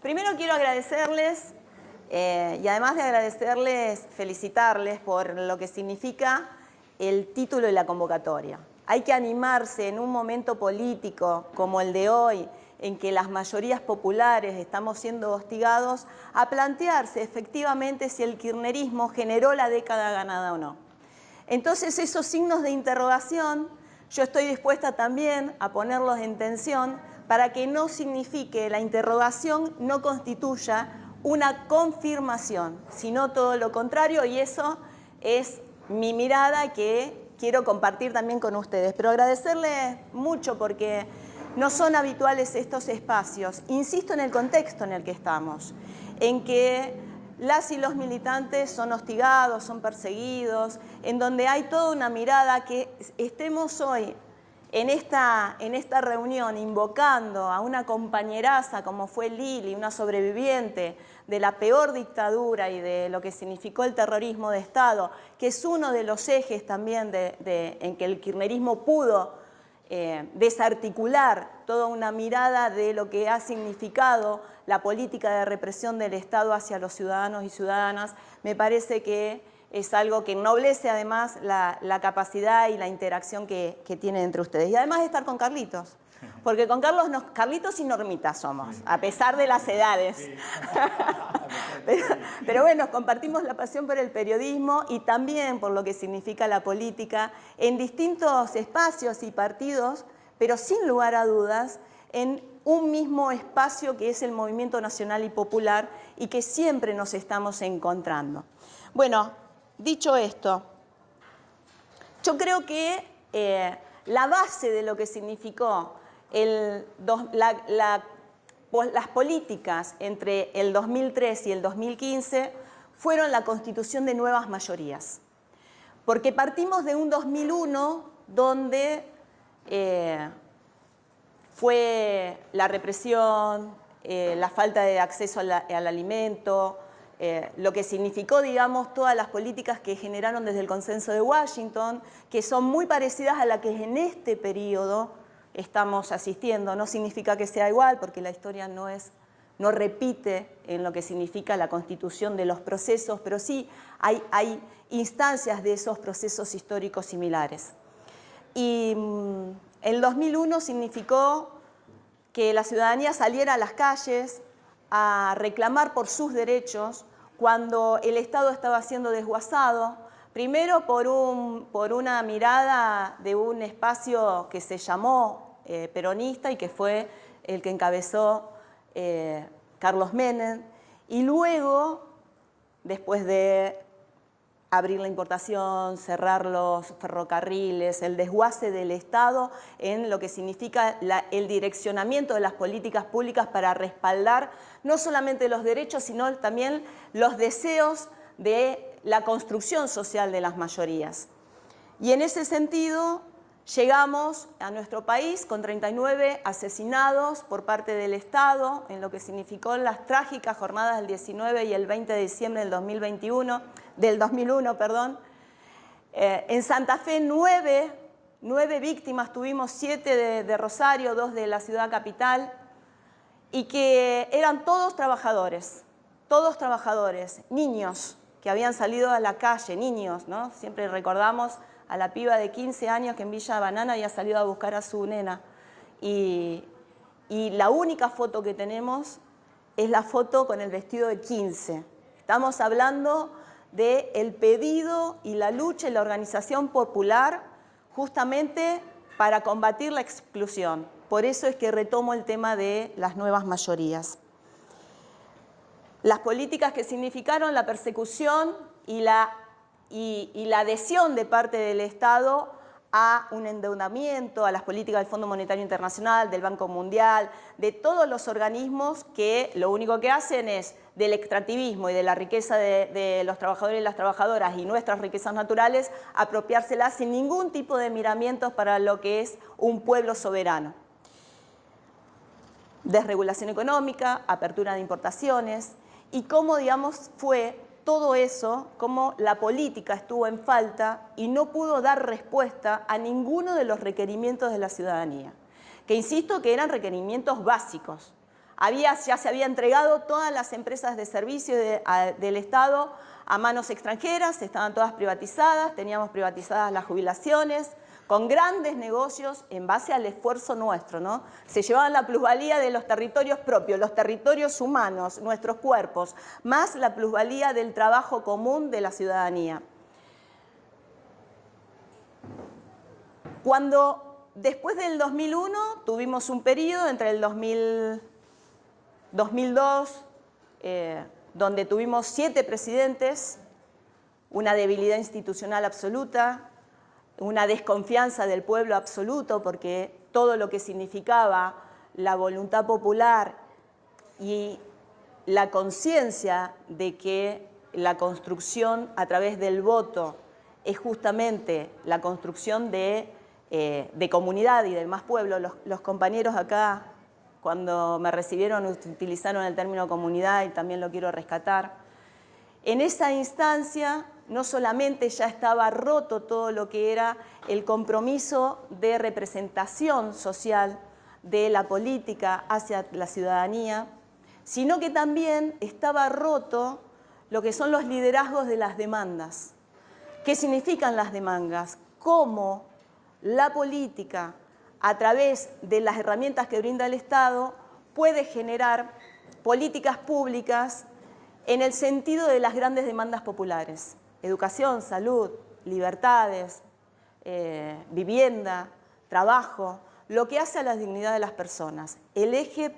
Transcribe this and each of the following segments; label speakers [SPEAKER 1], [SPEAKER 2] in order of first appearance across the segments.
[SPEAKER 1] Primero quiero agradecerles y además de agradecerles, felicitarles por lo que significa el título y la convocatoria. Hay que animarse en un momento político como el de hoy, en que las mayorías populares estamos siendo hostigados, a plantearse efectivamente si el kirchnerismo generó la década ganada o no. Entonces, esos signos de interrogación, yo estoy dispuesta también a ponerlos en tensión para que no signifique la interrogación, no constituya una confirmación, sino todo lo contrario, y eso es mi mirada que quiero compartir también con ustedes. Pero agradecerles mucho porque no son habituales estos espacios. Insisto en el contexto en el que estamos, en que las y los militantes son hostigados, son perseguidos, en donde hay toda una mirada que estemos hoy en esta reunión invocando a una compañeraza como fue Lili, una sobreviviente de la peor dictadura y de lo que significó el terrorismo de Estado, que es uno de los ejes también en que el kirchnerismo pudo desarticular toda una mirada de lo que ha significado la política de represión del Estado hacia los ciudadanos y ciudadanas. Me parece que es algo que ennoblece además la capacidad y la interacción que tienen entre ustedes. Y además de estar con Carlitos, porque con Carlitos y Normita somos, a pesar de las edades. Pero bueno, compartimos la pasión por el periodismo y también por lo que significa la política en distintos espacios y partidos, pero sin lugar a dudas, en un mismo espacio que es el movimiento nacional y popular y que siempre nos estamos encontrando. Bueno, dicho esto, yo creo que la base de lo que significó las políticas entre el 2003 y el 2015 fueron la constitución de nuevas mayorías. Porque partimos de un 2001 donde fue la represión, la falta de acceso al alimento, lo que significó, digamos, todas las políticas que generaron desde el Consenso de Washington, que son muy parecidas a las que en este periodo estamos asistiendo. No significa que sea igual, porque la historia no repite en lo que significa la constitución de los procesos, pero sí hay instancias de esos procesos históricos similares. Y el 2001 significó que la ciudadanía saliera a las calles a reclamar por sus derechos cuando el Estado estaba siendo desguazado, primero por una mirada de un espacio que se llamó peronista y que fue el que encabezó Carlos Menem, y luego, después de abrir la importación, cerrar los ferrocarriles, el desguace del Estado en lo que significa el direccionamiento de las políticas públicas para respaldar no solamente los derechos, sino también los deseos de la construcción social de las mayorías. Y en ese sentido llegamos a nuestro país con 39 asesinados por parte del Estado en lo que significó las trágicas jornadas del 19 y el 20 de diciembre del 2001. En Santa Fe 9 víctimas, tuvimos 7 de Rosario, 2 de la ciudad capital, y que eran todos trabajadores, niños que habían salido a la calle, niños, ¿no? Siempre recordamos a la piba de 15 años que en Villa Banana había salido a buscar a su nena. Y la única foto que tenemos es la foto con el vestido de 15. Estamos hablando del pedido y la lucha y la organización popular justamente para combatir la exclusión. Por eso es que retomo el tema de las nuevas mayorías. Las políticas que significaron la persecución y la adhesión de parte del Estado a un endeudamiento, a las políticas del Fondo Monetario Internacional, del Banco Mundial, de todos los organismos que lo único que hacen es del extractivismo y de la riqueza de los trabajadores y las trabajadoras y nuestras riquezas naturales, apropiárselas sin ningún tipo de miramientos para lo que es un pueblo soberano. Desregulación económica, apertura de importaciones y cómo, digamos, fue todo eso, cómo la política estuvo en falta y no pudo dar respuesta a ninguno de los requerimientos de la ciudadanía, que insisto que eran requerimientos básicos: ya se había entregado todas las empresas de servicio del Estado a manos extranjeras, estaban todas privatizadas, teníamos privatizadas las jubilaciones, con grandes negocios en base al esfuerzo nuestro, ¿no? Se llevaban la plusvalía de los territorios propios, los territorios humanos, nuestros cuerpos, más la plusvalía del trabajo común de la ciudadanía. Cuando después del 2001 tuvimos un periodo entre el 2002, donde tuvimos 7 presidentes, una debilidad institucional absoluta, una desconfianza del pueblo absoluto, porque todo lo que significaba la voluntad popular y la conciencia de que la construcción a través del voto es justamente la construcción de comunidad y del más pueblo. Los compañeros acá, cuando me recibieron, utilizaron el término comunidad y también lo quiero rescatar. En esa instancia no solamente ya estaba roto todo lo que era el compromiso de representación social de la política hacia la ciudadanía, sino que también estaba roto lo que son los liderazgos de las demandas. ¿Qué significan las demandas? Cómo la política, a través de las herramientas que brinda el Estado, puede generar políticas públicas en el sentido de las grandes demandas populares: educación, salud, libertades, vivienda, trabajo, lo que hace a la dignidad de las personas. El eje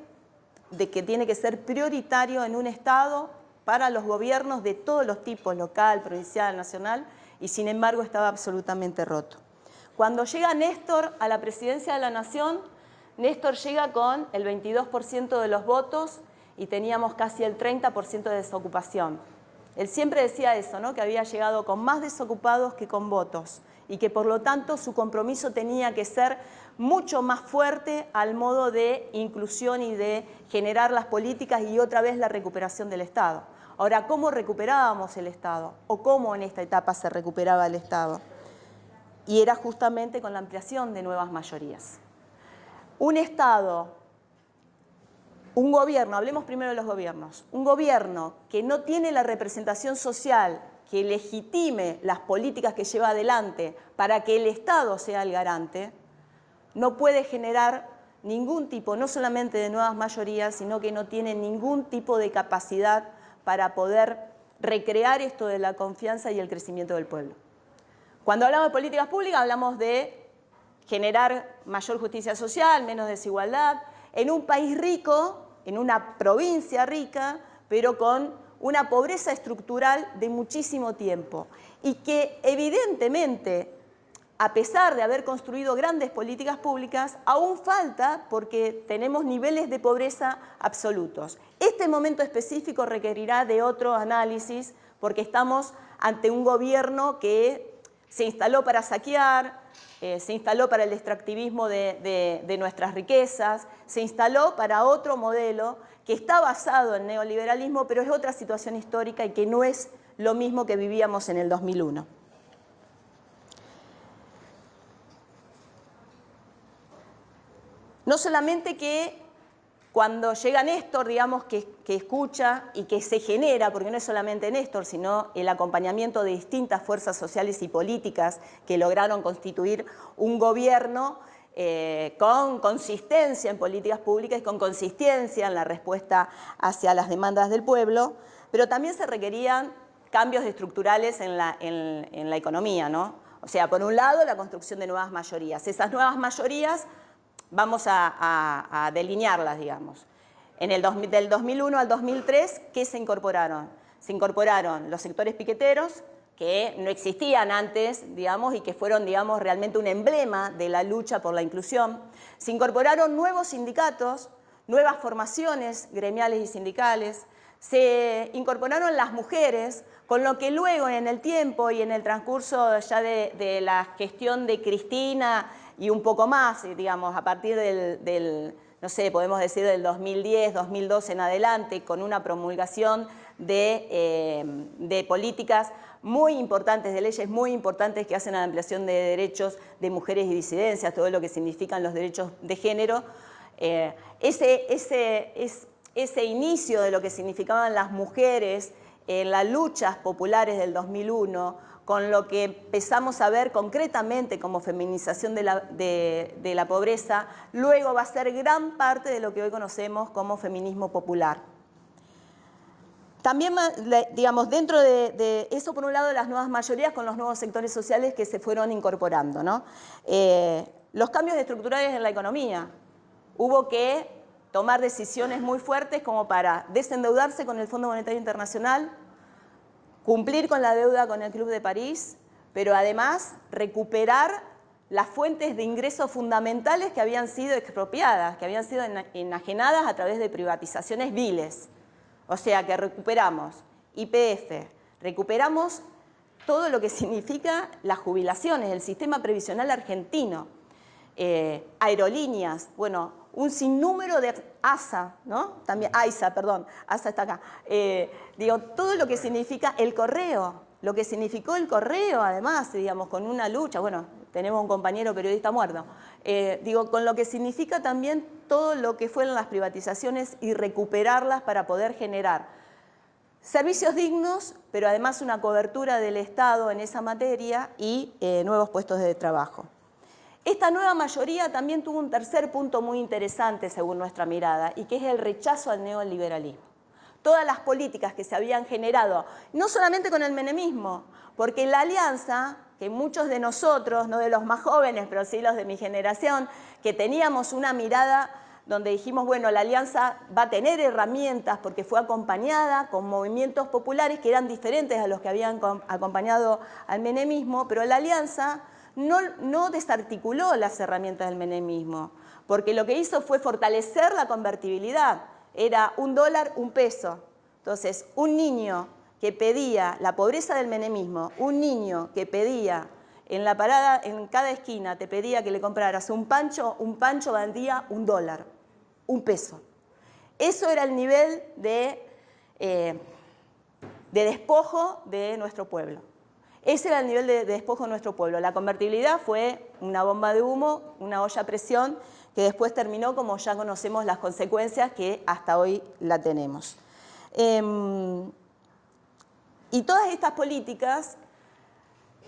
[SPEAKER 1] de que tiene que ser prioritario en un Estado para los gobiernos de todos los tipos, local, provincial, nacional, y sin embargo estaba absolutamente roto. Cuando llega Néstor a la presidencia de la Nación, Néstor llega con el 22% de los votos y teníamos casi el 30% de desocupación. Él siempre decía eso, ¿no? Que había llegado con más desocupados que con votos y que por lo tanto su compromiso tenía que ser mucho más fuerte al modo de inclusión y de generar las políticas y otra vez la recuperación del Estado. Ahora, ¿cómo recuperábamos el Estado? ¿O cómo en esta etapa se recuperaba el Estado? Y era justamente con la ampliación de nuevas mayorías. Un Estado, un gobierno, hablemos primero de los gobiernos, un gobierno que no tiene la representación social que legitime las políticas que lleva adelante para que el Estado sea el garante, no puede generar ningún tipo, no solamente de nuevas mayorías, sino que no tiene ningún tipo de capacidad para poder recrear esto de la confianza y el crecimiento del pueblo. Cuando hablamos de políticas públicas, hablamos de generar mayor justicia social, menos desigualdad, en un país rico, en una provincia rica, pero con una pobreza estructural de muchísimo tiempo. Y que evidentemente, a pesar de haber construido grandes políticas públicas, aún falta porque tenemos niveles de pobreza absolutos. Este momento específico requerirá de otro análisis porque estamos ante un gobierno que se instaló para saquear, se instaló para el extractivismo de nuestras riquezas, se instaló para otro modelo que está basado en neoliberalismo, pero es otra situación histórica y que no es lo mismo que vivíamos en el 2001. No solamente que cuando llega Néstor, digamos, que escucha y que se genera, porque no es solamente Néstor, sino el acompañamiento de distintas fuerzas sociales y políticas que lograron constituir un gobierno con consistencia en políticas públicas y con consistencia en la respuesta hacia las demandas del pueblo, pero también se requerían cambios estructurales en la economía, ¿no? O sea, por un lado, la construcción de nuevas mayorías. Esas nuevas mayorías vamos a delinearlas, digamos. Del 2001 al 2003, ¿qué se incorporaron? Se incorporaron los sectores piqueteros, que no existían antes, digamos, y que fueron, digamos, realmente un emblema de la lucha por la inclusión. Se incorporaron nuevos sindicatos, nuevas formaciones gremiales y sindicales. Se incorporaron las mujeres, con lo que luego en el tiempo y en el transcurso ya de la gestión de Cristina y un poco más, digamos, a partir no sé, podemos decir del 2010, 2012 en adelante, con una promulgación de políticas muy importantes, de leyes muy importantes que hacen a la ampliación de derechos de mujeres y disidencias, todo lo que significan los derechos de género, Ese inicio de lo que significaban las mujeres en las luchas populares del 2001, con lo que empezamos a ver concretamente como feminización de la pobreza, luego va a ser gran parte de lo que hoy conocemos como feminismo popular. También, digamos, dentro de eso, por un lado, las nuevas mayorías con los nuevos sectores sociales que se fueron incorporando, ¿no? Los cambios estructurales en la economía. Hubo que tomar decisiones muy fuertes como para desendeudarse con el Fondo Monetario Internacional, cumplir con la deuda con el Club de París, pero además recuperar las fuentes de ingresos fundamentales que habían sido expropiadas, que habían sido enajenadas a través de privatizaciones viles. O sea que recuperamos YPF, recuperamos todo lo que significa las jubilaciones, el sistema previsional argentino, aerolíneas, bueno, un sinnúmero de ASA, ¿no? También AISA, perdón, ASA está acá. Digo, todo lo que significa el correo, lo que significó el correo, además, digamos, con una lucha, bueno, tenemos un compañero periodista muerto, digo, con lo que significa también todo lo que fueron las privatizaciones y recuperarlas para poder generar servicios dignos, pero además una cobertura del Estado en esa materia y nuevos puestos de trabajo. Esta nueva mayoría también tuvo un tercer punto muy interesante según nuestra mirada y que es el rechazo al neoliberalismo. Todas las políticas que se habían generado, no solamente con el menemismo, porque la alianza, que muchos de nosotros, no de los más jóvenes, pero sí los de mi generación, que teníamos una mirada donde dijimos, bueno, la alianza va a tener herramientas porque fue acompañada con movimientos populares que eran diferentes a los que habían acompañado al menemismo, pero la alianza no desarticuló las herramientas del menemismo, porque lo que hizo fue fortalecer la convertibilidad. Era $1, $1. Entonces, un niño que pedía la pobreza del menemismo, un niño que pedía en la parada, en cada esquina, te pedía que le compraras un pancho valía $1, $1. Eso era el nivel de despojo de nuestro pueblo. Ese era el nivel de despojo de nuestro pueblo. La convertibilidad fue una bomba de humo, una olla a presión, que después terminó como ya conocemos las consecuencias que hasta hoy la tenemos. Y todas estas políticas,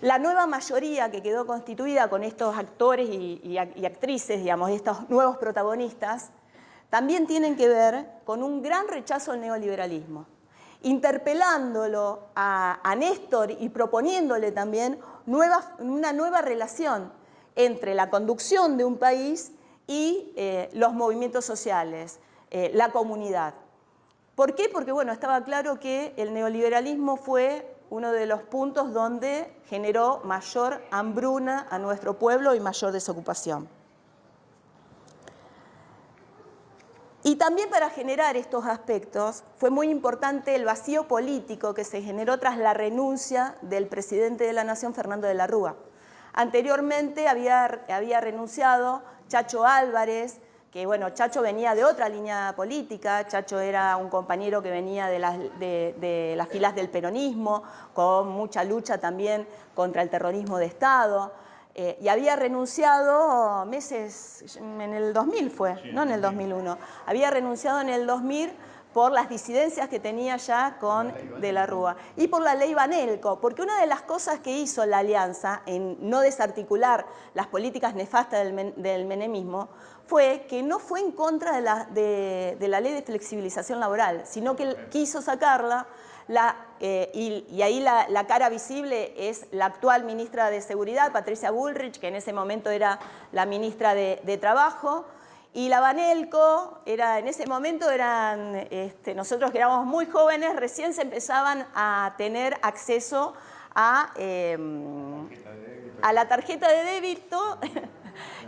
[SPEAKER 1] la nueva mayoría que quedó constituida con estos actores y actrices, digamos, estos nuevos protagonistas, también tienen que ver con un gran rechazo al neoliberalismo, interpelándolo a Néstor y proponiéndole también una nueva relación entre la conducción de un país y los movimientos sociales, la comunidad. ¿Por qué? Porque, bueno, estaba claro que el neoliberalismo fue uno de los puntos donde generó mayor hambruna a nuestro pueblo y mayor desocupación. Y también para generar estos aspectos fue muy importante el vacío político que se generó tras la renuncia del presidente de la Nación, Fernando de la Rúa. Anteriormente había renunciado Chacho Álvarez, que bueno, Chacho venía de otra línea política, Chacho era un compañero que venía de las filas del peronismo, con mucha lucha también contra el terrorismo de Estado, y había renunciado en el 2000 fue, sí, no en el 2001, había renunciado en el 2000 por las disidencias que tenía ya con De la Rúa y por la ley Banelco, porque una de las cosas que hizo la alianza en no desarticular las políticas nefastas del menemismo fue que no fue en contra de la ley de flexibilización laboral, sino que quiso sacarla, y ahí la cara visible es la actual ministra de Seguridad, Patricia Bullrich, que en ese momento era la ministra de Trabajo, y la Banelco, en ese momento nosotros que éramos muy jóvenes, recién se empezaban a tener acceso a la tarjeta de débito,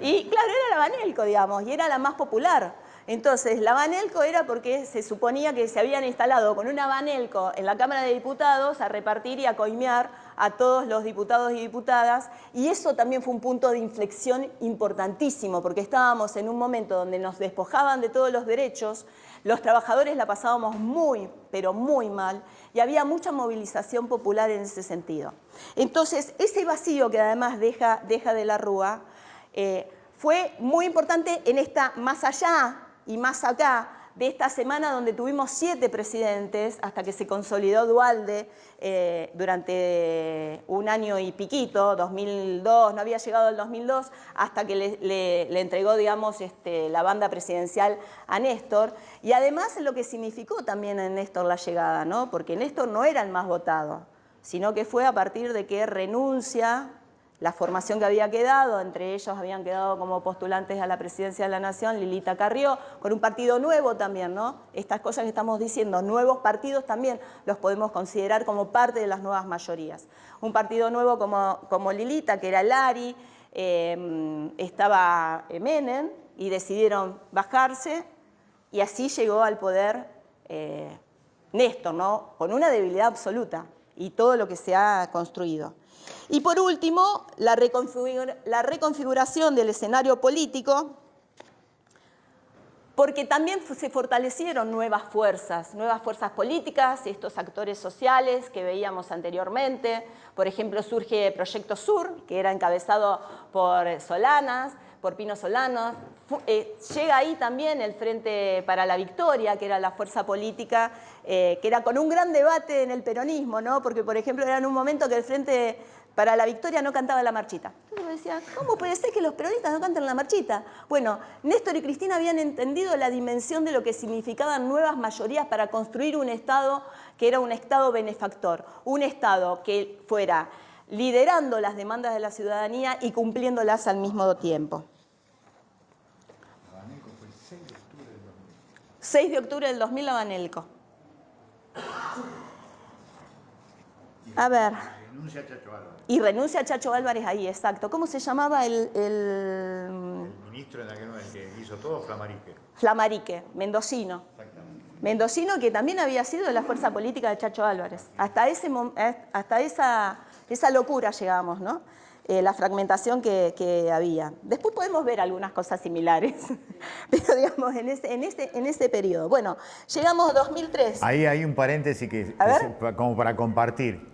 [SPEAKER 1] y claro, era la Banelco, digamos, y era la más popular. Entonces, la Banelco era porque se suponía que se habían instalado con una Banelco en la Cámara de Diputados a repartir y a coimear a todos los diputados y diputadas, y eso también fue un punto de inflexión importantísimo, porque estábamos en un momento donde nos despojaban de todos los derechos, los trabajadores la pasábamos muy, pero muy mal, y había mucha movilización popular en ese sentido. Entonces, ese vacío que además deja De la Rúa, fue muy importante en esta más allá y más acá de esta semana donde tuvimos 7 presidentes hasta que se consolidó Duhalde durante un año y piquito, 2002, no había llegado el 2002, hasta que le entregó, digamos, la banda presidencial a Néstor. Y además lo que significó también en Néstor la llegada, ¿no? Porque Néstor no era el más votado, sino que fue a partir de que renuncia la formación que había quedado, entre ellos habían quedado como postulantes a la presidencia de la Nación Lilita Carrió, con un partido nuevo también, ¿no? Estas cosas que estamos diciendo, nuevos partidos también los podemos considerar como parte de las nuevas mayorías. Un partido nuevo como Lilita, que era Lari, estaba Menem, y decidieron bajarse, y así llegó al poder Néstor, ¿no? Con una debilidad absoluta, y todo lo que se ha construido. Y por último, la reconfiguración del escenario político, porque también se fortalecieron nuevas fuerzas políticas, estos actores sociales que veíamos anteriormente. Por ejemplo, surge Proyecto Sur, que era encabezado por Solanas, por Pino Solanas. Llega ahí también el Frente para la Victoria, que era la fuerza política, que era con un gran debate en el peronismo, ¿no? Porque, por ejemplo, era en un momento que el Frente para la Victoria no cantaba la marchita. Entonces me decía, ¿cómo puede ser que los peronistas no canten la marchita? Bueno, Néstor y Cristina habían entendido la dimensión de lo que significaban nuevas mayorías para construir un Estado que era un Estado benefactor, un Estado que fuera liderando las demandas de la ciudadanía y cumpliéndolas al mismo tiempo. 6 de octubre del 2000 Abanelco. A ver.
[SPEAKER 2] Renuncia a Chacho Álvarez.
[SPEAKER 1] Y renuncia a Chacho Álvarez ahí, exacto. ¿Cómo se llamaba el
[SPEAKER 2] ministro en aquel momento que hizo todo? Flamarique.
[SPEAKER 1] Flamarique, mendocino.
[SPEAKER 2] Exactamente.
[SPEAKER 1] Mendocino, que también había sido de la fuerza política de Chacho Álvarez. Hasta esa locura llegamos, ¿no? La fragmentación que había. Después podemos ver algunas cosas similares, pero digamos, en ese periodo. Bueno, llegamos a 2003.
[SPEAKER 2] Ahí hay un paréntesis como para compartir.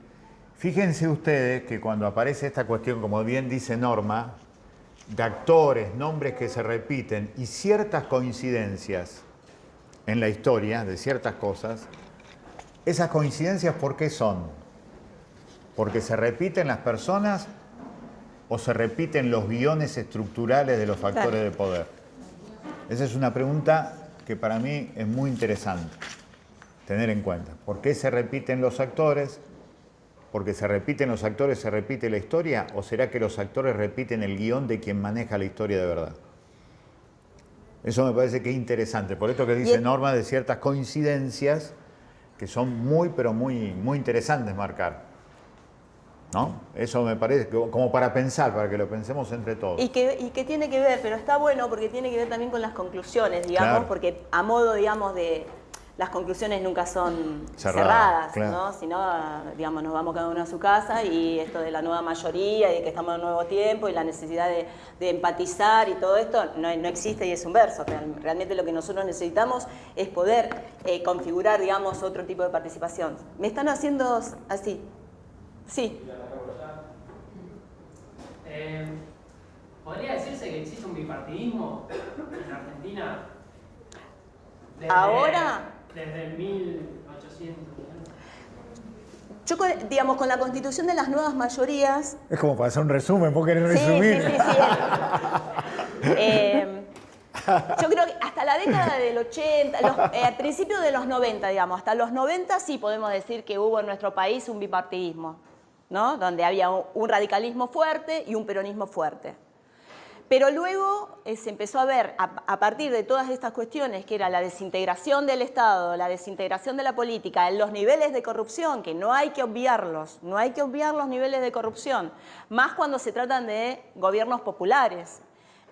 [SPEAKER 2] Fíjense ustedes que cuando aparece esta cuestión, como bien dice Norma, de actores, nombres que se repiten y ciertas coincidencias en la historia de ciertas cosas, esas coincidencias, ¿por qué son? ¿Porque se repiten las personas o se repiten los guiones estructurales de los factores de poder? Esa es una pregunta que para mí es muy interesante tener en cuenta. ¿Por qué se repiten los actores? ¿Porque se repiten los actores, se repite la historia? ¿O será que los actores repiten el guión de quien maneja la historia de verdad? Eso me parece que es interesante. Por esto que dice Norma, de ciertas coincidencias que son muy, pero muy, muy interesantes marcar, ¿no? Eso me parece como para pensar, para que lo pensemos entre todos.
[SPEAKER 1] Y que tiene que ver, pero está bueno porque tiene que ver también con las conclusiones, digamos, claro. Porque a modo, digamos, de... Las conclusiones nunca son cerradas, claro. ¿No? Sino, digamos, nos vamos cada uno a su casa y esto de la nueva mayoría y de que estamos en un nuevo tiempo y la necesidad de empatizar y todo esto no existe y es un verso. Realmente lo que nosotros necesitamos es poder configurar, digamos, otro tipo de participación. ¿Me están haciendo así? Sí.
[SPEAKER 3] ¿Podría decirse que existe un bipartidismo en Argentina?
[SPEAKER 1] Ahora...
[SPEAKER 3] Desde el 1800.
[SPEAKER 1] Yo, digamos, con la constitución de las nuevas mayorías...
[SPEAKER 2] Es como para hacer un resumen, ¿por qué no resumir?
[SPEAKER 1] Yo creo que hasta la década del 80, al principio de los 90, digamos, hasta los 90 sí podemos decir que hubo en nuestro país un bipartidismo, ¿no? Donde había un radicalismo fuerte y un peronismo fuerte. Pero luego se empezó a ver, a partir de todas estas cuestiones, que era la desintegración del Estado, la desintegración de la política, los niveles de corrupción, que no hay que obviarlos, no hay que obviar los niveles de corrupción, más cuando se tratan de gobiernos populares.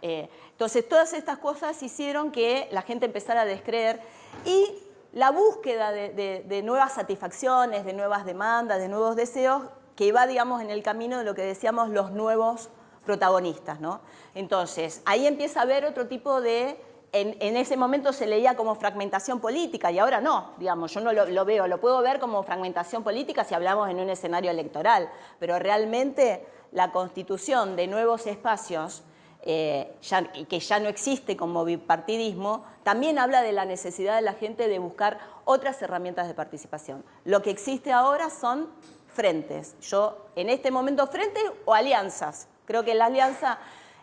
[SPEAKER 1] Entonces, todas estas cosas hicieron que la gente empezara a descreer y la búsqueda de nuevas satisfacciones, de nuevas demandas, de nuevos deseos, que va, digamos, en el camino de lo que decíamos los nuevos protagonistas, ¿no? Entonces, ahí empieza a haber otro tipo de... En ese momento se leía como fragmentación política y ahora no, digamos, yo no lo veo, lo puedo ver como fragmentación política si hablamos en un escenario electoral, pero realmente la constitución de nuevos espacios que ya no existe como bipartidismo, también habla de la necesidad de la gente de buscar otras herramientas de participación. Lo que existe ahora son frentes. Yo, en este momento, frentes o alianzas. Creo que la alianza,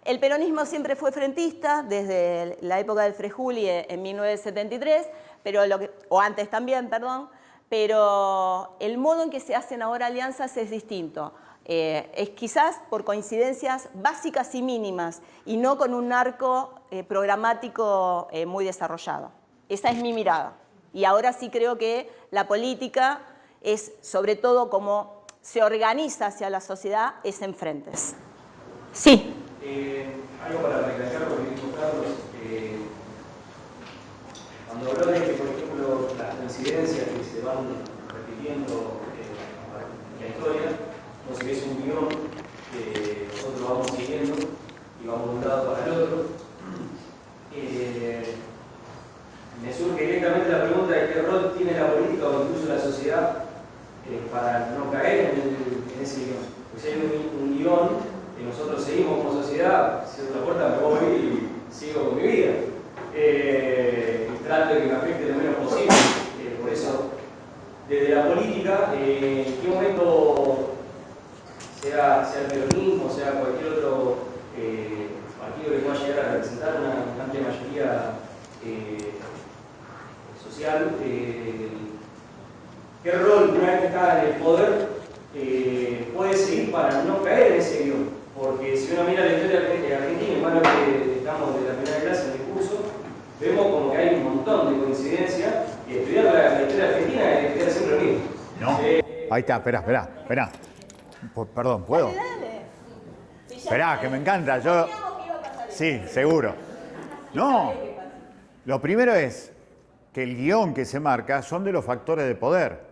[SPEAKER 1] el peronismo siempre fue frentista, desde la época del Frejuli en 1973, pero o antes también, perdón, pero el modo en que se hacen ahora alianzas es distinto. Es quizás por coincidencias básicas y mínimas y no con un arco programático muy desarrollado. Esa es mi mirada. Y ahora sí creo que la política es, sobre todo, como se organiza hacia la sociedad, es en frentes. Sí.
[SPEAKER 4] Algo para recalcar lo que dijo Carlos. Cuando habló de que, por ejemplo, las coincidencias que se van repitiendo en la historia, entonces que es un guión que nosotros vamos siguiendo y vamos de un lado para el otro. Me surge directamente la pregunta de qué rol tiene la política o incluso la sociedad para no caer en ese guión. Pues si hay un guión que nosotros seguimos como sociedad, cierro la puerta, me voy y sigo con mi vida. Y trato de que me afecte lo menos posible. Por eso, desde la política, ¿en qué momento, sea el peronismo, sea cualquier otro partido que pueda llegar a representar una amplia mayoría social, qué rol, una vez que está en el poder, puede seguir para no caer en ese guión? Porque si uno mira la historia argentina, y más lo que estamos de la primera clase en el curso, vemos como que hay un montón de coincidencias y estudiar la historia argentina es siempre lo mismo.
[SPEAKER 2] No, ahí está, espera. Perdón, ¿puedo?
[SPEAKER 1] Dale.
[SPEAKER 2] Esperá, que me encanta. Yo... Sí, seguro. No, lo primero es que el guión que se marca son de los factores de poder.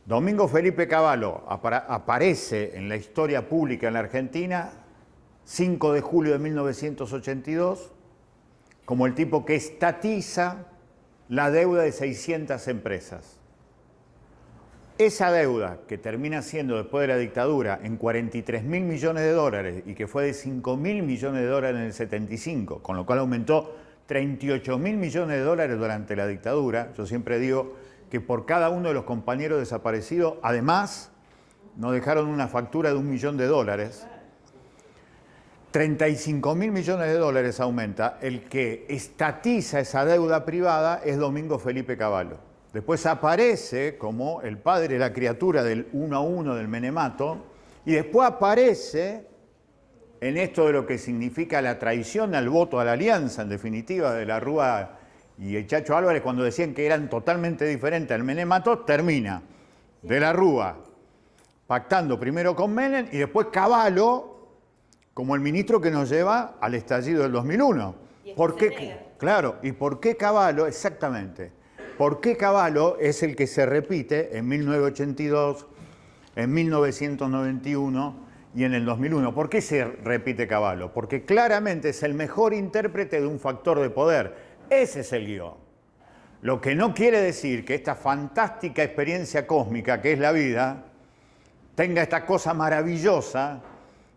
[SPEAKER 2] Domingo Felipe Cavallo aparece en la historia pública en la Argentina 5 de julio de 1982 como el tipo que estatiza la deuda de 600 empresas. Esa deuda, que termina siendo después de la dictadura en 43.000 millones de dólares y que fue de 5.000 millones de dólares en el 75, con lo cual aumentó 38.000 millones de dólares durante la dictadura. Yo siempre digo que por cada uno de los compañeros desaparecidos, además, nos dejaron una factura de $1 millón. 35.000 millones de dólares aumenta. El que estatiza esa deuda privada es Domingo Felipe Cavallo. Después aparece como el padre de la criatura del 1 a 1 del menemato, y después aparece en esto de lo que significa la traición al voto, a la alianza, en definitiva, de la Rúa y el Chacho Álvarez, cuando decían que eran totalmente diferentes al menemato, termina de la Rúa pactando primero con Menem y después Cavallo como el ministro que nos lleva al estallido del 2001. ¿Por qué? Claro, ¿y por qué Cavallo? Exactamente. ¿Por qué Cavallo es el que se repite en 1982, en 1991 y en el 2001? ¿Por qué se repite Cavallo? Porque claramente es el mejor intérprete de un factor de poder. Ese es el guión. Lo que no quiere decir que esta fantástica experiencia cósmica que es la vida tenga esta cosa maravillosa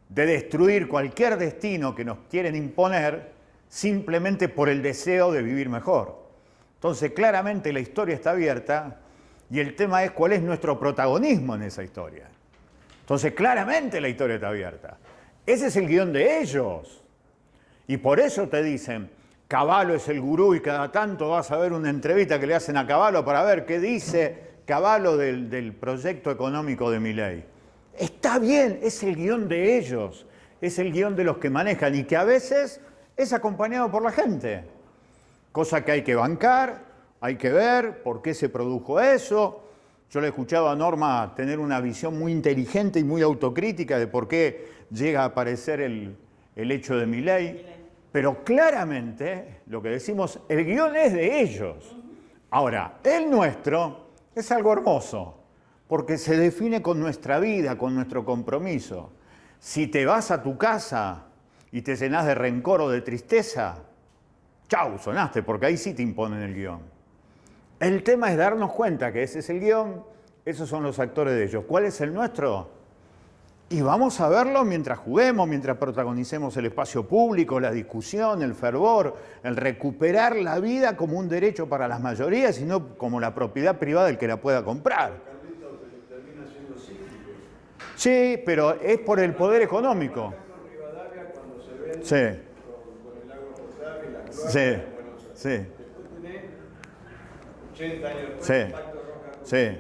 [SPEAKER 2] de destruir cualquier destino que nos quieren imponer simplemente por el deseo de vivir mejor. Entonces, claramente la historia está abierta y el tema es cuál es nuestro protagonismo en esa historia. Entonces, claramente la historia está abierta. Ese es el guión de ellos. Y por eso te dicen, Cavallo es el gurú y cada tanto vas a ver una entrevista que le hacen a Cavallo para ver qué dice Cavallo del proyecto económico de Milei. Está bien, es el guión de ellos, es el guión de los que manejan y que a veces es acompañado por la gente. Cosa que hay que bancar, hay que ver por qué se produjo eso. Yo le he escuchado a Norma tener una visión muy inteligente y muy autocrítica de por qué llega a aparecer el hecho de Milei. Pero claramente, lo que decimos, el guión es de ellos. Ahora, el nuestro es algo hermoso, porque se define con nuestra vida, con nuestro compromiso. Si te vas a tu casa y te llenás de rencor o de tristeza, chau, sonaste, porque ahí sí te imponen el guión. El tema es darnos cuenta que ese es el guión, esos son los actores de ellos. ¿Cuál es el nuestro? Y vamos a verlo mientras juguemos, mientras protagonicemos el espacio público, la discusión, el fervor, el recuperar la vida como un derecho para las mayorías y no como la propiedad privada del que la pueda comprar. Sí, pero es por el poder económico. Sí. Sí. Sí.
[SPEAKER 5] 80 años después,
[SPEAKER 2] Sí.
[SPEAKER 5] el Pacto Roja.
[SPEAKER 2] Sí.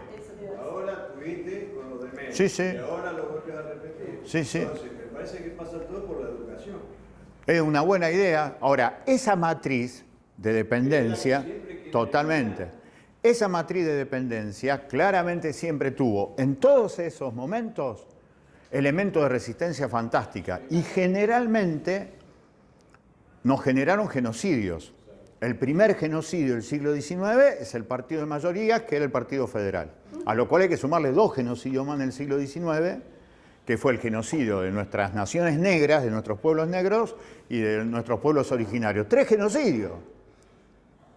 [SPEAKER 5] Ahora tuviste con los de medio.
[SPEAKER 2] Sí, sí.
[SPEAKER 5] Y ahora lo vuelves a repetir.
[SPEAKER 2] Sí, sí.
[SPEAKER 5] Entonces, me parece que pasa todo por la educación.
[SPEAKER 2] Es una buena idea. Ahora, esa matriz de dependencia, totalmente, esa matriz de dependencia claramente siempre tuvo, en todos esos momentos, elementos de resistencia fantástica. Y generalmente nos generaron genocidios. El primer genocidio del siglo XIX es el partido de mayorías, que era el Partido Federal. A lo cual hay que sumarle 2 genocidios más en el siglo XIX, que fue el genocidio de nuestras naciones negras, de nuestros pueblos negros y de nuestros pueblos originarios. 3 genocidios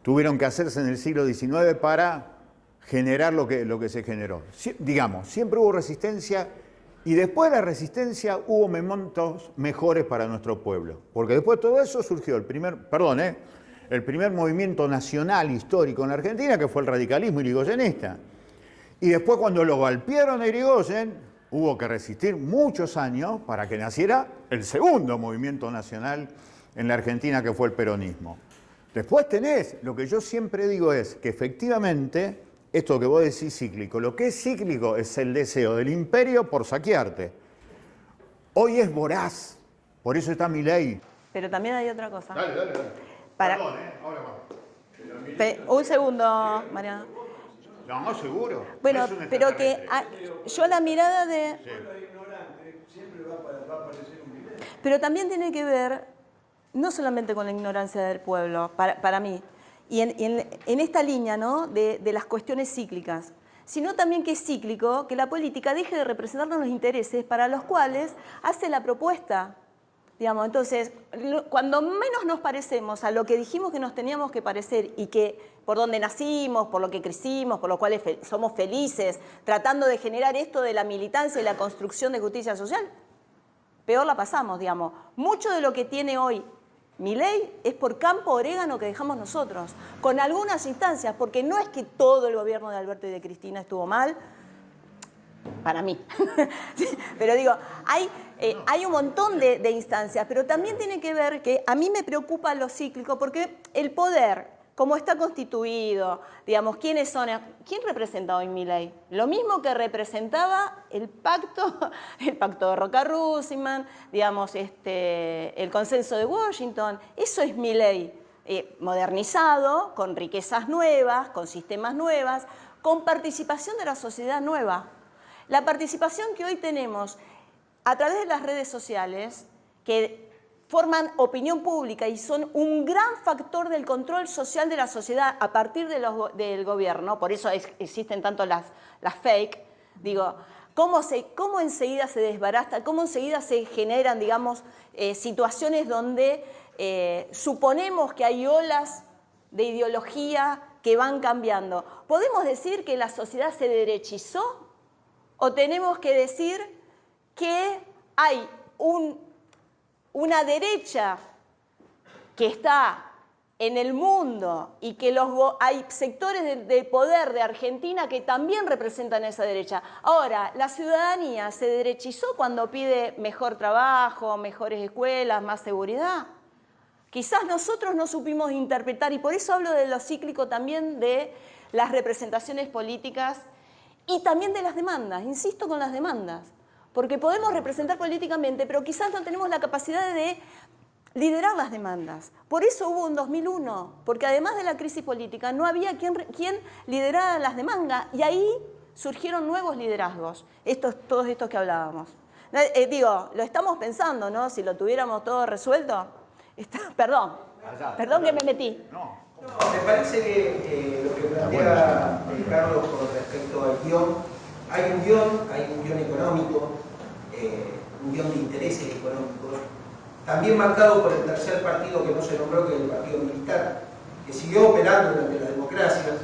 [SPEAKER 2] tuvieron que hacerse en el siglo XIX para generar lo que se generó. Digamos, siempre hubo resistencia y después de la resistencia hubo momentos mejores para nuestro pueblo. Porque después de todo eso surgió el primer movimiento nacional histórico en la Argentina, que fue el radicalismo irigoyenista. Y después, cuando lo golpearon a Irigoyen, hubo que resistir muchos años para que naciera el segundo movimiento nacional en la Argentina, que fue el peronismo. Después tenés, lo que yo siempre digo es que efectivamente, esto que vos decís cíclico, lo que es cíclico es el deseo del imperio por saquearte. Hoy es voraz, por eso está Milei.
[SPEAKER 1] Pero también hay otra cosa.
[SPEAKER 2] Dale. Perdón, ahora va.
[SPEAKER 1] Un segundo, Mariana.
[SPEAKER 2] No, seguro.
[SPEAKER 1] Bueno,
[SPEAKER 2] Es un
[SPEAKER 1] pero que yo la mirada de...
[SPEAKER 2] Sí.
[SPEAKER 5] Siempre va a aparecer un video.
[SPEAKER 1] Pero también tiene que ver, no solamente con la ignorancia del pueblo, para mí, y en esta línea, ¿no?, de las cuestiones cíclicas, sino también que es cíclico que la política deje de representarnos los intereses para los cuales hace la propuesta. Digamos, entonces, cuando menos nos parecemos a lo que dijimos que nos teníamos que parecer y que por donde nacimos, por lo que crecimos, por lo cual somos felices, tratando de generar esto de la militancia y la construcción de justicia social, peor la pasamos, digamos. Mucho de lo que tiene hoy Milei es por campo orégano que dejamos nosotros, con algunas instancias, porque no es que todo el gobierno de Alberto y de Cristina estuvo mal, para mí. Pero digo, hay un montón de instancias, pero también tiene que ver que a mí me preocupa lo cíclico, porque el poder, como está constituido, digamos, ¿quiénes son? ¿Quién representa hoy Milei? Lo mismo que representaba el pacto de Roca-Russman, digamos, el consenso de Washington. Eso es Milei, modernizado, con riquezas nuevas, con sistemas nuevas, con participación de la sociedad nueva. La participación que hoy tenemos a través de las redes sociales, que forman opinión pública y son un gran factor del control social de la sociedad a partir del gobierno, por eso existen tanto las fake, digo, cómo enseguida se desbarata, cómo enseguida se generan, digamos, situaciones donde suponemos que hay olas de ideología que van cambiando. ¿Podemos decir que la sociedad se derechizó? ¿O tenemos que decir que hay una derecha que está en el mundo y que hay sectores de poder de Argentina que también representan esa derecha? Ahora, ¿la ciudadanía se derechizó cuando pide mejor trabajo, mejores escuelas, más seguridad? Quizás nosotros no supimos interpretar, y por eso hablo de lo cíclico también de las representaciones políticas y también de las demandas, insisto con las demandas, porque podemos representar políticamente, pero quizás no tenemos la capacidad de liderar las demandas. Por eso hubo un 2001, porque además de la crisis política no había quien liderara las demandas, y ahí surgieron nuevos liderazgos, todos estos que hablábamos. Lo estamos pensando, ¿no? Si lo tuviéramos todo resuelto. Perdón que me metí.
[SPEAKER 6] No, me parece que lo que plantea Carlos con respecto al guión, hay un guión económico, un guión de intereses económicos, también marcado por el tercer partido que no se nombró, que es el partido militar, que siguió operando durante las democracias,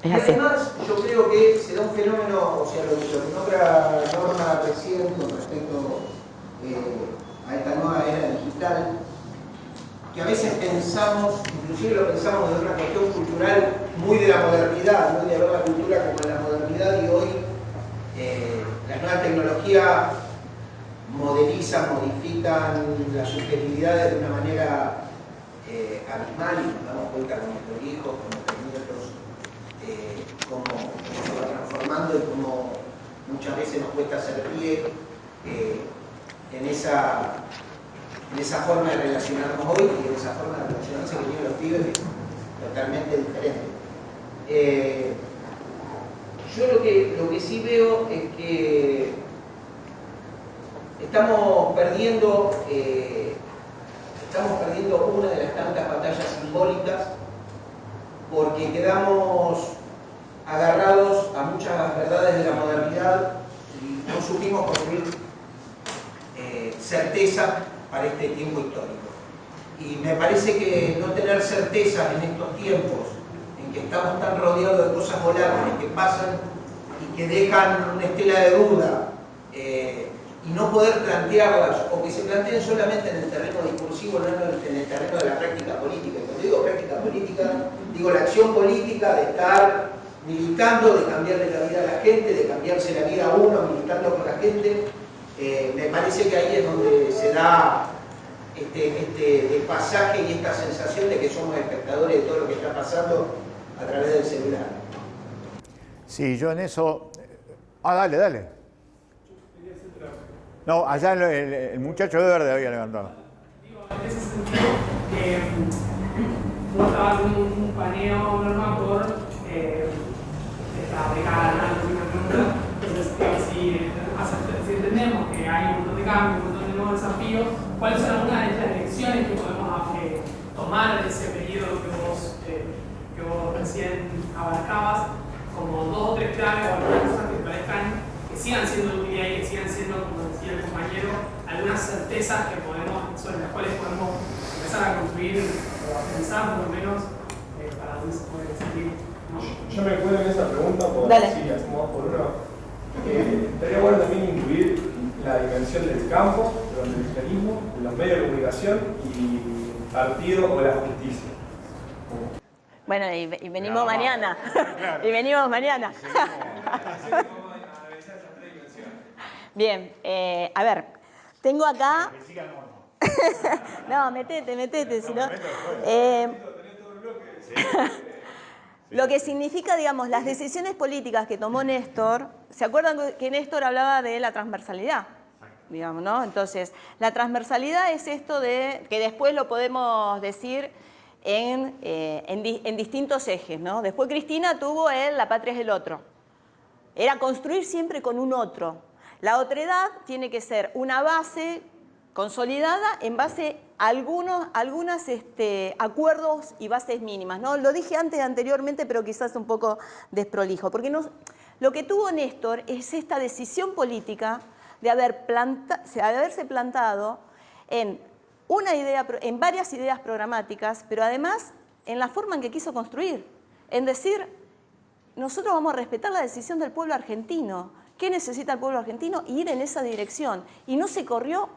[SPEAKER 6] Y además yo creo que se da un fenómeno, o sea, lo que nombra Norma recién con respecto a esta nueva era digital, que a veces pensamos, inclusive lo pensamos de una cuestión cultural muy de la modernidad, muy de ver la cultura como en la modernidad, y hoy las nuevas tecnologías modelizan, modifican las subjetividades de una manera abismal, y nos damos cuenta con nuestros hijos, con nuestros nietos, cómo se va transformando y cómo muchas veces nos cuesta hacer pie en esa forma de relacionarnos hoy, y en esa forma de relacionarse que tienen los pibes es totalmente diferente. Yo lo que sí veo es que estamos perdiendo una de las tantas batallas simbólicas, porque quedamos agarrados a muchas verdades de la modernidad y no supimos construir certeza para este tiempo histórico. Y me parece que no tener certezas en estos tiempos, en que estamos tan rodeados de cosas volátiles que pasan y que dejan una estela de duda, y no poder plantearlas, o que se planteen solamente en el terreno discursivo, no en el terreno de la práctica política. Y cuando digo práctica política, digo la acción política de estar militando, de cambiarle la vida a la gente, de cambiarse la vida a uno, militando con la gente. Me parece que ahí es donde se da este pasaje y esta sensación de que somos espectadores de todo lo que está pasando a través del celular.
[SPEAKER 2] Sí, yo en eso... dale. No, allá el muchacho de verde había levantado.
[SPEAKER 3] Digo, en ese sentido, vos estabas haciendo un paneo normal por esta década, entonces, si entendemos que hay un montón de cambios, un montón de nuevos desafíos, ¿cuáles son algunas de las lecciones que podemos tomar de ese periodo que vos recién abarcabas, como 2 o 3 claves o algunas cosas que te parezcan que sigan siendo de utilidad y que sigan siendo, como decía el compañero, algunas certezas sobre las cuales podemos empezar a construir o a pensar por lo menos para dónde se puede seguir? ¿No?
[SPEAKER 7] Yo me encuentro en esa pregunta por si hacemos por uno. Estaría bueno también incluir la dimensión del campo, del regionalismo, de los medios de comunicación y el partido o la justicia.
[SPEAKER 1] Bueno, y venimos mañana. Y venimos mañana. Bien, a ver, tengo acá... No, metete, si no... Lo que significa, digamos, las decisiones políticas que tomó Néstor, ¿se acuerdan que Néstor hablaba de la transversalidad? Digamos, ¿no? Entonces, la transversalidad es esto de, que después lo podemos decir en distintos ejes, ¿no? Después Cristina tuvo la patria es el otro. Era construir siempre con un otro. La otredad tiene que ser una base consolidada en base a algunos acuerdos y bases mínimas, ¿no? Lo dije anteriormente, pero quizás un poco desprolijo, porque lo que tuvo Néstor es esta decisión política de haberse plantado en varias ideas programáticas, pero además en la forma en que quiso construir, en decir, nosotros vamos a respetar la decisión del pueblo argentino. ¿Qué necesita el pueblo argentino? Ir en esa dirección. Y no se corrió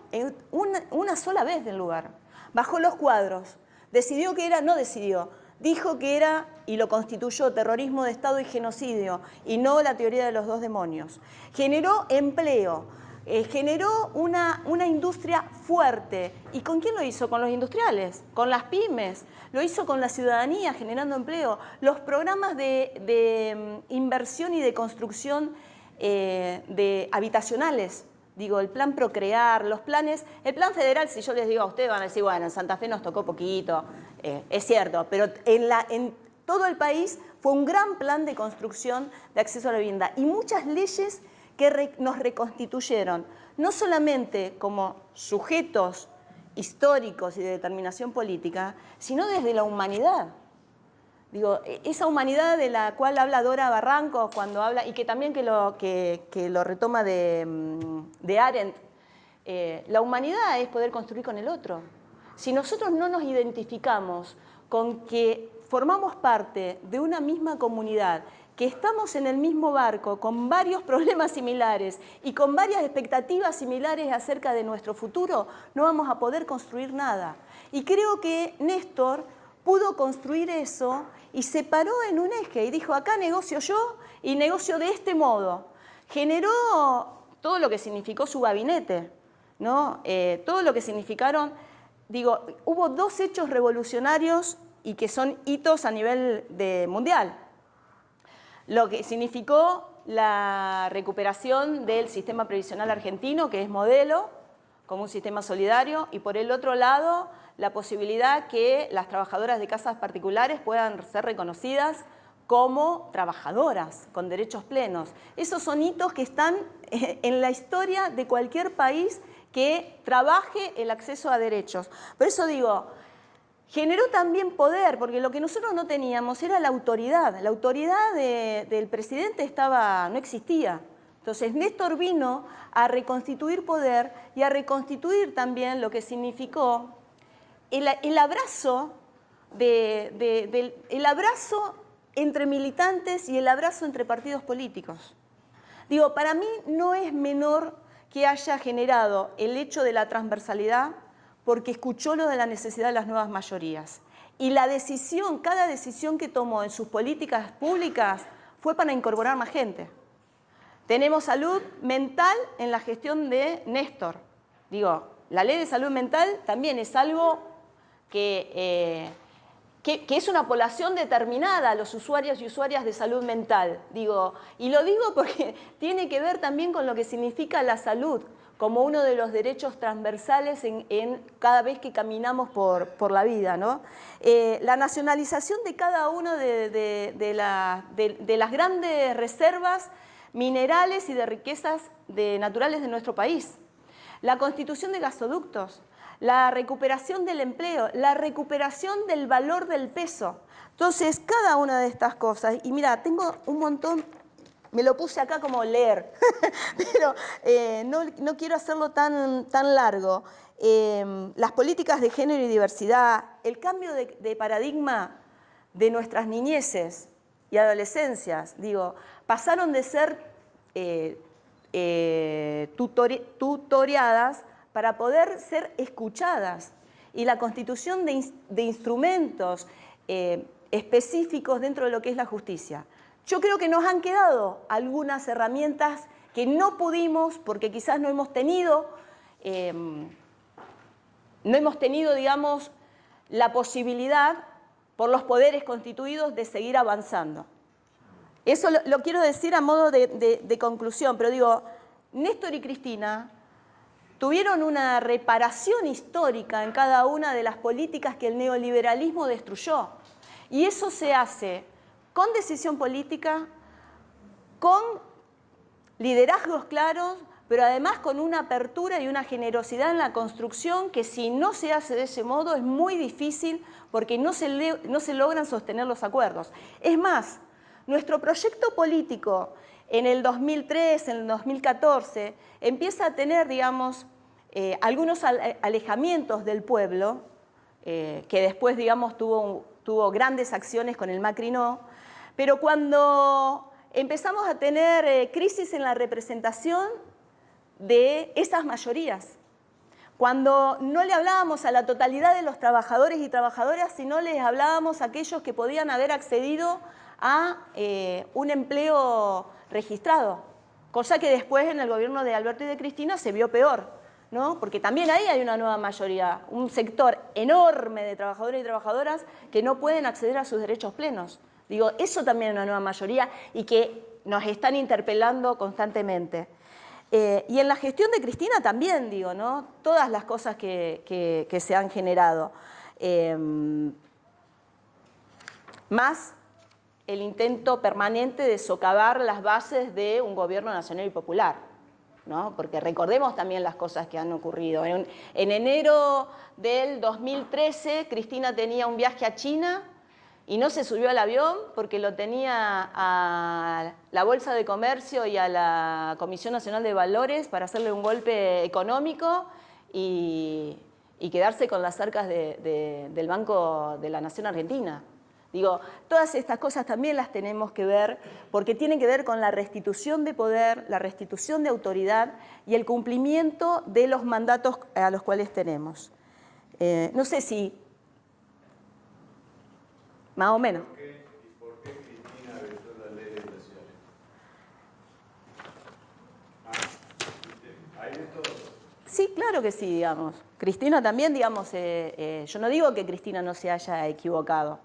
[SPEAKER 1] una sola vez del lugar. Bajó los cuadros. Decidió que era, no decidió. Dijo que era, y lo constituyó, terrorismo de Estado y genocidio, y no la teoría de los 2 demonios. Generó empleo. Generó una industria fuerte. ¿Y con quién lo hizo? Con los industriales, con las pymes. Lo hizo con la ciudadanía, generando empleo. Los programas de inversión y de construcción de habitacionales, digo, el plan Procrear, los planes, el plan federal, si yo les digo a ustedes van a decir, bueno, en Santa Fe nos tocó poquito, es cierto, pero en todo el país fue un gran plan de construcción de acceso a la vivienda y muchas leyes que nos reconstituyeron, no solamente como sujetos históricos y de determinación política, sino desde la humanidad. Digo, esa humanidad de la cual habla Dora Barranco cuando habla, y que también que lo retoma de Arendt, la humanidad es poder construir con el otro. Si nosotros no nos identificamos con que formamos parte de una misma comunidad que estamos en el mismo barco, con varios problemas similares y con varias expectativas similares acerca de nuestro futuro, no vamos a poder construir nada. Y creo que Néstor pudo construir eso y se paró en un eje y dijo, acá negocio yo y negocio de este modo. Generó todo lo que significó su gabinete, ¿no? Todo lo que significaron, digo, hubo dos hechos revolucionarios y que son hitos a nivel mundial. Lo que significó la recuperación del sistema previsional argentino, que es modelo, como un sistema solidario, y por el otro lado, la posibilidad que las trabajadoras de casas particulares puedan ser reconocidas como trabajadoras, con derechos plenos. Esos son hitos que están en la historia de cualquier país que trabaje el acceso a derechos. Por eso digo, generó también poder, porque lo que nosotros no teníamos era la autoridad. La autoridad del presidente no existía. Entonces Néstor vino a reconstituir poder y a reconstituir también lo que significó el abrazo entre militantes y el abrazo entre partidos políticos. Digo, para mí no es menor que haya generado el hecho de la transversalidad porque escuchó lo de la necesidad de las nuevas mayorías. Y la decisión, cada decisión que tomó en sus políticas públicas fue para incorporar más gente. Tenemos salud mental en la gestión de Néstor. Digo, la ley de salud mental también es algo que es una población determinada, los usuarios y usuarias de salud mental. Digo, y lo digo porque tiene que ver también con lo que significa la salud, como uno de los derechos transversales en cada vez que caminamos por la vida, ¿no? La nacionalización de cada uno de las grandes reservas minerales y de riquezas naturales de nuestro país. La constitución de gasoductos, la recuperación del empleo, la recuperación del valor del peso. Entonces, cada una de estas cosas, y mira, tengo un montón, me lo puse acá como leer, pero no quiero hacerlo tan largo. Las políticas de género y diversidad, el cambio de paradigma de nuestras niñeces y adolescencias, digo, pasaron de ser tutoreadas para poder ser escuchadas. Y la constitución de instrumentos específicos dentro de lo que es la justicia. Yo creo que nos han quedado algunas herramientas que no pudimos, porque quizás no hemos tenido, digamos, la posibilidad por los poderes constituidos de seguir avanzando. Eso lo quiero decir a modo de conclusión, pero digo, Néstor y Cristina tuvieron una reparación histórica en cada una de las políticas que el neoliberalismo destruyó. Y eso se hace con decisión política, con liderazgos claros, pero además con una apertura y una generosidad en la construcción que si no se hace de ese modo es muy difícil porque no se logran sostener los acuerdos. Es más, nuestro proyecto político en el 2003, en el 2014, empieza a tener, digamos, algunos alejamientos del pueblo, que después, digamos, tuvo grandes acciones con el Macri no, pero cuando empezamos a tener crisis en la representación de esas mayorías, cuando no le hablábamos a la totalidad de los trabajadores y trabajadoras, sino les hablábamos a aquellos que podían haber accedido a un empleo registrado, cosa que después en el gobierno de Alberto y de Cristina se vio peor, ¿no? Porque también ahí hay una nueva mayoría, un sector enorme de trabajadores y trabajadoras que no pueden acceder a sus derechos plenos. Digo, eso también es una nueva mayoría y que nos están interpelando constantemente. Y en la gestión de Cristina también, digo, ¿no? Todas las cosas que se han generado. Más el intento permanente de socavar las bases de un gobierno nacional y popular, ¿no? Porque recordemos también las cosas que han ocurrido. En enero del 2013, Cristina tenía un viaje a China y no se subió al avión porque lo tenía a la Bolsa de Comercio y a la Comisión Nacional de Valores para hacerle un golpe económico y quedarse con las arcas del Banco de la Nación Argentina. Digo, todas estas cosas también las tenemos que ver porque tienen que ver con la restitución de poder, la restitución de autoridad y el cumplimiento de los mandatos a los cuales tenemos. No sé si... Más o menos.
[SPEAKER 5] ¿Y por qué Cristina vetó la ley de elecciones? ¿Hay de todo?
[SPEAKER 1] Sí, claro que sí, digamos. Cristina también, digamos, yo no digo que Cristina no se haya equivocado.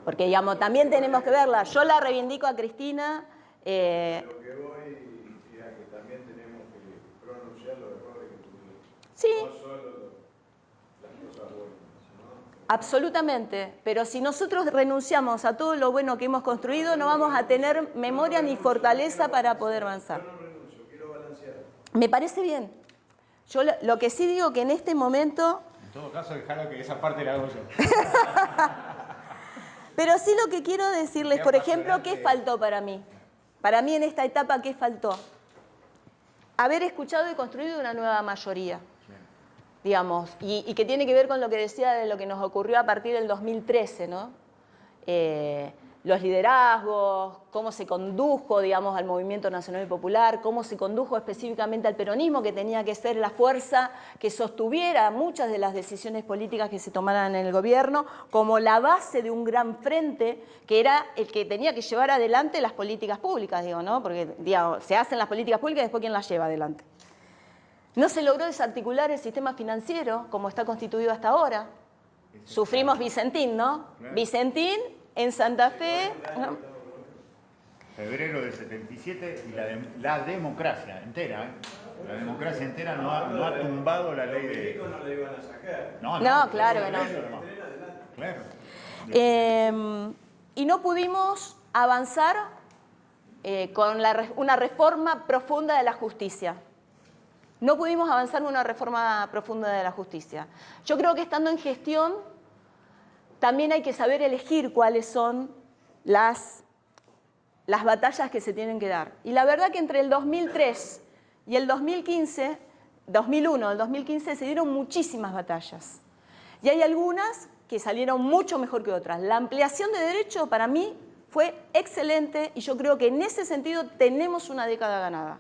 [SPEAKER 1] Porque, digamos, también tenemos que verla. Yo la reivindico a Cristina.
[SPEAKER 5] Lo que voy es a que también tenemos que pronunciar los errores que tuvimos.
[SPEAKER 1] Sí.
[SPEAKER 5] No solo las cosas buenas, ¿no?
[SPEAKER 1] Absolutamente. Pero si nosotros renunciamos a todo lo bueno que hemos construido, no vamos a tener memoria ni fortaleza para poder avanzar.
[SPEAKER 5] Yo no renuncio, quiero balancear.
[SPEAKER 1] Me parece bien. Yo lo que sí digo que en este momento...
[SPEAKER 2] En todo caso, dejalo que esa parte la hago yo.
[SPEAKER 1] Pero sí lo que quiero decirles, por ejemplo, ¿qué faltó para mí? Para mí en esta etapa, ¿qué faltó? Haber escuchado y construido una nueva mayoría, digamos, y que tiene que ver con lo que decía de lo que nos ocurrió a partir del 2013, ¿no? Los liderazgos, cómo se condujo, digamos, al movimiento nacional y popular, cómo se condujo específicamente al peronismo, que tenía que ser la fuerza que sostuviera muchas de las decisiones políticas que se tomaran en el gobierno, como la base de un gran frente, que era el que tenía que llevar adelante las políticas públicas, digo, ¿no? Porque, digamos, se hacen las políticas públicas y después ¿quién las lleva adelante? No se logró desarticular el sistema financiero, como está constituido hasta ahora. Sufrimos Vicentín, ¿no? Vicentín... En Santa Fe...
[SPEAKER 2] Febrero del 77 y la democracia entera, ¿eh? La democracia entera no ha tumbado la ley de...
[SPEAKER 5] No le iban a sacar.
[SPEAKER 1] No, claro que no.
[SPEAKER 2] Claro.
[SPEAKER 1] Y no pudimos avanzar con una reforma profunda de la justicia. No pudimos avanzar con una reforma profunda de la justicia. Yo creo que estando en gestión... También hay que saber elegir cuáles son las batallas que se tienen que dar. Y la verdad que entre el 2003 y el 2015, 2001, el 2015 se dieron muchísimas batallas. Y hay algunas que salieron mucho mejor que otras. La ampliación de derechos para mí fue excelente y yo creo que en ese sentido tenemos una década ganada.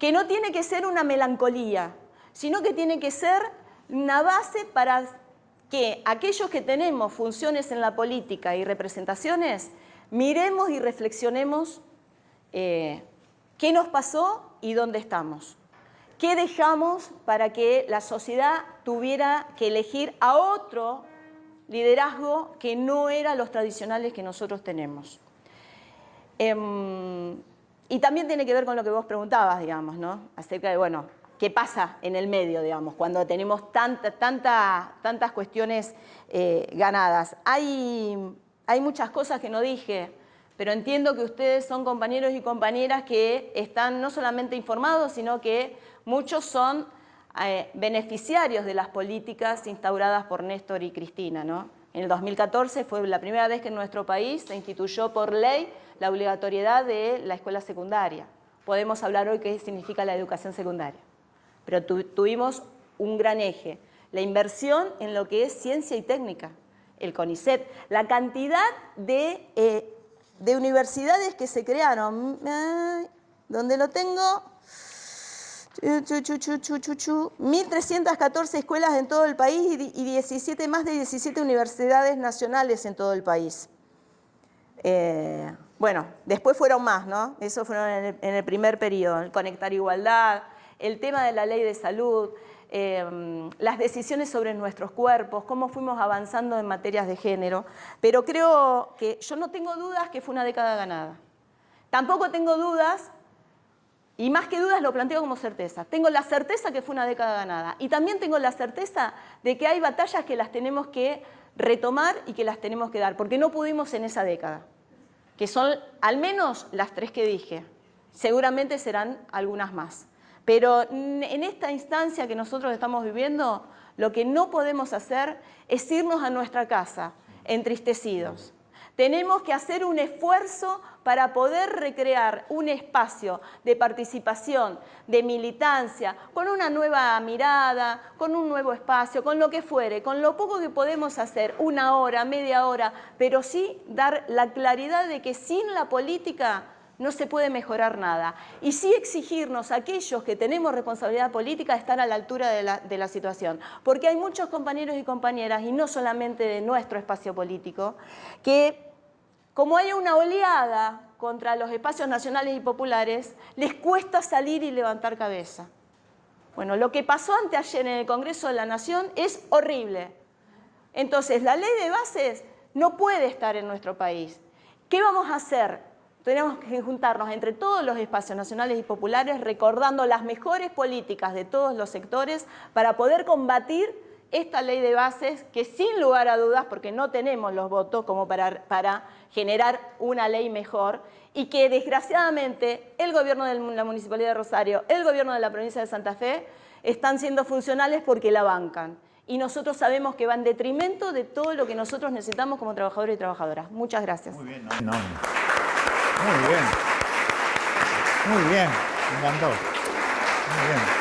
[SPEAKER 1] Que no tiene que ser una melancolía, sino que tiene que ser una base para... que aquellos que tenemos funciones en la política y representaciones, miremos y reflexionemos qué nos pasó y dónde estamos. ¿Qué dejamos para que la sociedad tuviera que elegir a otro liderazgo que no eran los tradicionales que nosotros tenemos? Y también tiene que ver con lo que vos preguntabas, digamos, ¿no? Acerca de, bueno, ¿qué pasa en el medio, digamos, cuando tenemos tantas cuestiones ganadas? Hay muchas cosas que no dije, pero entiendo que ustedes son compañeros y compañeras que están no solamente informados, sino que muchos son beneficiarios de las políticas instauradas por Néstor y Cristina, ¿no? En el 2014 fue la primera vez que en nuestro país se instituyó por ley la obligatoriedad de la escuela secundaria. Podemos hablar hoy qué significa la educación secundaria. Pero tuvimos un gran eje, la inversión en lo que es ciencia y técnica, el CONICET, la cantidad de universidades que se crearon, ¿dónde lo tengo? 1.314 escuelas en todo el país y más de 17 universidades nacionales en todo el país. Bueno, después fueron más, ¿no? Eso fueron en el primer periodo, el Conectar Igualdad, el tema de la ley de salud, las decisiones sobre nuestros cuerpos, cómo fuimos avanzando en materias de género. Pero creo que yo no tengo dudas que fue una década ganada. Tampoco tengo dudas, y más que dudas lo planteo como certeza. Tengo la certeza que fue una década ganada. Y también tengo la certeza de que hay batallas que las tenemos que retomar y que las tenemos que dar, porque no pudimos en esa década, que son al menos las 3 que dije. Seguramente serán algunas más. Pero en esta instancia que nosotros estamos viviendo, lo que no podemos hacer es irnos a nuestra casa entristecidos. Tenemos que hacer un esfuerzo para poder recrear un espacio de participación, de militancia, con una nueva mirada, con un nuevo espacio, con lo que fuere, con lo poco que podemos hacer, 1 hora, media hora, pero sí dar la claridad de que sin la política no se puede mejorar nada. Y sí exigirnos a aquellos que tenemos responsabilidad política estar a la altura de la situación. Porque hay muchos compañeros y compañeras, y no solamente de nuestro espacio político, que como hay una oleada contra los espacios nacionales y populares, les cuesta salir y levantar cabeza. Bueno, lo que pasó anteayer en el Congreso de la Nación es horrible. Entonces, la ley de bases no puede estar en nuestro país. ¿Qué vamos a hacer? Tenemos que juntarnos entre todos los espacios nacionales y populares recordando las mejores políticas de todos los sectores para poder combatir esta ley de bases que sin lugar a dudas, porque no tenemos los votos como para generar una ley mejor y que desgraciadamente el gobierno de la Municipalidad de Rosario, el gobierno de la provincia de Santa Fe están siendo funcionales porque la bancan. Y nosotros sabemos que va en detrimento de todo lo que nosotros necesitamos como trabajadores y trabajadoras. Muchas gracias.
[SPEAKER 2] Muy bien, no. Muy bien. Muy bien, me encantó. Muy bien.